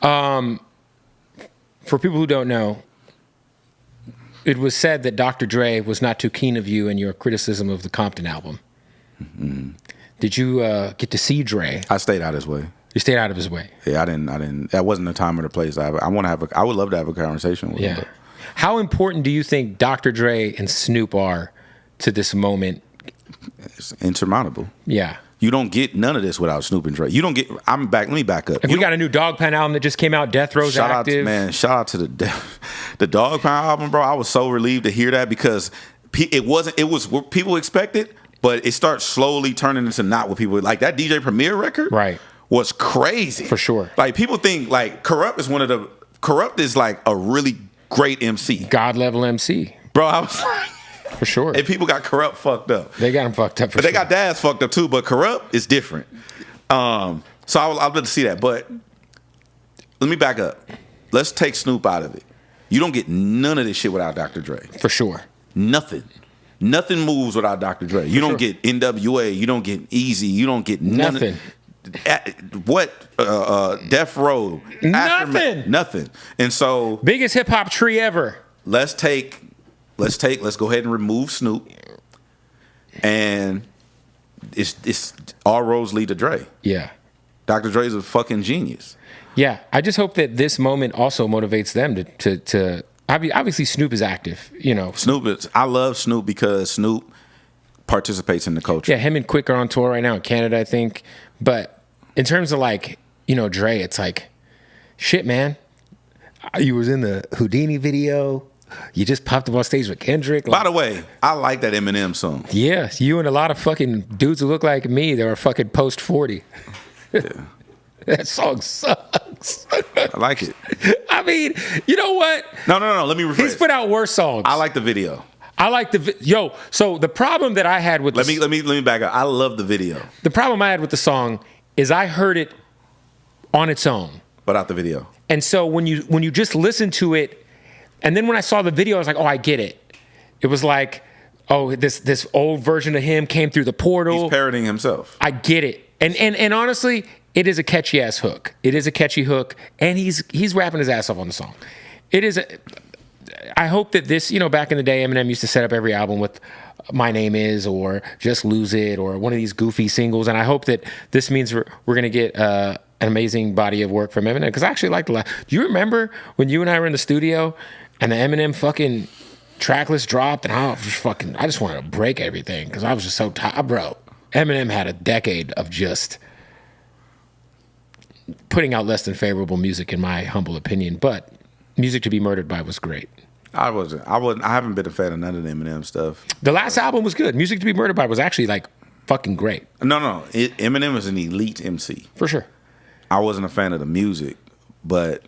For people who don't know, it was said that Dr. Dre was not too keen of you and your criticism of the Compton album. Mm-hmm. Did you get to see Dre? I stayed out of his way. You stayed out of his way. Yeah, I didn't. That wasn't the time or the place. I would love to have a conversation with him. But. How important do you think Dr. Dre and Snoop are to this moment? It's insurmountable. Yeah. You don't get none of this without Snoop and Dre. You don't get. Let me back up. We got a new Dog Pound album that just came out. Death Row's active. Shout out to the Dog Pound album, bro. I was so relieved to hear that because it was what people expected, but it starts slowly turning into not what people like. That DJ Premier record, right, was crazy for sure. Like people think like Corrupt is like a really great MC, God level MC, bro. I was like. For sure. And people got Corrupt fucked up. They got him fucked up for but sure. They got Daz fucked up too, but Corrupt is different. So I'd love to see that. But let me back up. Let's take Snoop out of it. You don't get none of this shit without Dr. Dre. For sure. Nothing. Nothing moves without Dr. Dre. You don't get NWA. You don't get Easy. You don't get nothing. Death Row. Nothing. Nothing. And so biggest hip hop tree ever. Let's go ahead and remove Snoop, and it's all roads lead to Dre. Yeah, Dr. Dre's a fucking genius. Yeah, I just hope that this moment also motivates them to obviously Snoop is active. You know, I love Snoop because Snoop participates in the culture. Yeah, him and Quick are on tour right now in Canada, I think. But in terms of like Dre, it's like, shit, man. You was in the Houdini video. You just popped up on stage with Kendrick. By the way, I like that Eminem song. Yeah, you and a lot of fucking dudes who look like me that are fucking post 40. Yeah. That song sucks. I like it. I mean, you know what? No. Let me rephrase. He's put out worse songs. I like the video. I like so the problem that I had with let me back up. I love the video. The problem I had with the song is I heard it on its own without the video. And so when you just listen to it. And then when I saw the video, I was like, oh, I get it. It was like, oh, this old version of him came through the portal. He's parodying himself. I get it. And honestly, it is a catchy ass hook. It is a catchy hook, and he's rapping his ass off on the song. I hope that this, back in the day, Eminem used to set up every album with My Name Is or Just Lose It or one of these goofy singles. And I hope that this means we're going to get an amazing body of work from Eminem. Because I actually like do you remember when you and I were in the studio and the Eminem fucking track list dropped, and I just wanted to break everything because I was just so tired, bro. Eminem had a decade of just putting out less than favorable music, in my humble opinion. But Music to Be Murdered By was great. I haven't been a fan of none of the Eminem stuff. The last album was good. Music to Be Murdered By was actually like fucking great. No. Eminem is an elite MC for sure. I wasn't a fan of the music, but.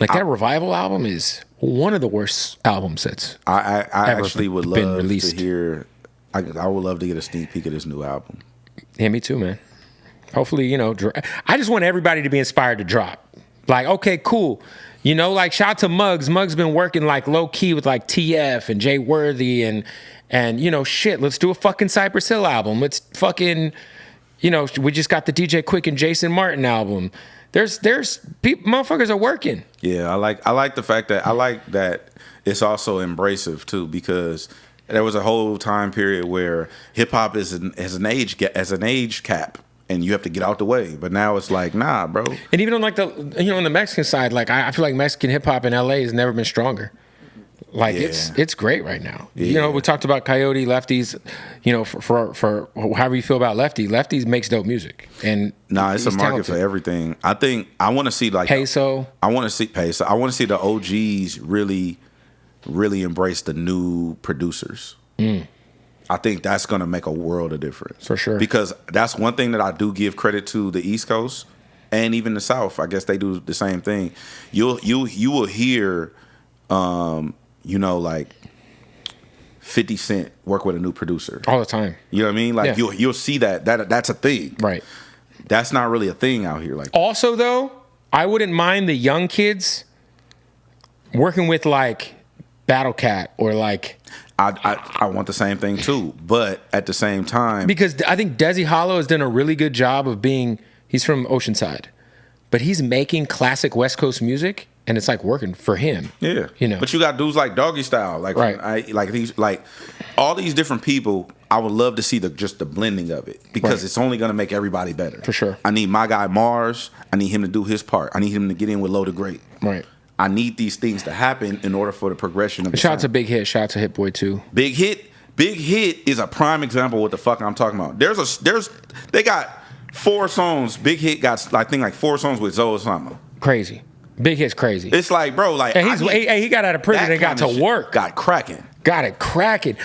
Like that Revival album is one of the worst album sets. I actually would love to hear. I would love to get a sneak peek of this new album. Yeah, me too, man. Hopefully, I just want everybody to be inspired to drop. Like, okay, cool. Like shout out to Muggs. Muggs been working like low key with like TF and Jay Worthy and shit. Let's do a fucking Cypress Hill album. Let's fucking, we just got the DJ Quick and Jason Martin album. There's people, motherfuckers are working. Yeah, I like the fact that it's also embracive too, because there was a whole time period where hip hop is an age cap, and you have to get out the way. But now it's like, nah, bro. And even on like on the Mexican side, like I feel like Mexican hip hop in LA has never been stronger. Like it's great right now. Yeah. We talked about Coyote, Lefties. For however you feel about Lefties makes dope music. And it's a market talented for everything. I think I want to see like Peso. I want to see Peso. I want to see the OGs really, really embrace the new producers. I think that's going to make a world of difference for sure. Because that's one thing that I do give credit to the East Coast and even the South. I guess they do the same thing. You will hear. Like 50 Cent work with a new producer all the time. You know what I mean? Like you'll see that's a thing. Right. That's not really a thing out here. Like also though, I wouldn't mind the young kids working with like Battle Cat or like I want the same thing too, but at the same time, because I think Desi Hollow has done a really good job of he's from Oceanside. but he's making classic West Coast music, and it's like working for him. Yeah, you know. But you got dudes like Doggy Style, like Right. like all these different people. I would love to see just the blending of it because Right. it's only going to make everybody better. For sure. I need my guy Mars. I need him to do his part. I need him to get in with Loaded Great. Right. I need these things to happen in order for the progression of the Shout out to sound. Big Hit. Shout out to Hit Boy too. Big Hit is a prime example of what the fuck I'm talking about. They got 4 songs. Big Hit got I think like 4 songs with Zoe Osama. Crazy. Big Hit's crazy. It's like, bro, like And he got out of prison and got to work. Got cracking. Got it cracking.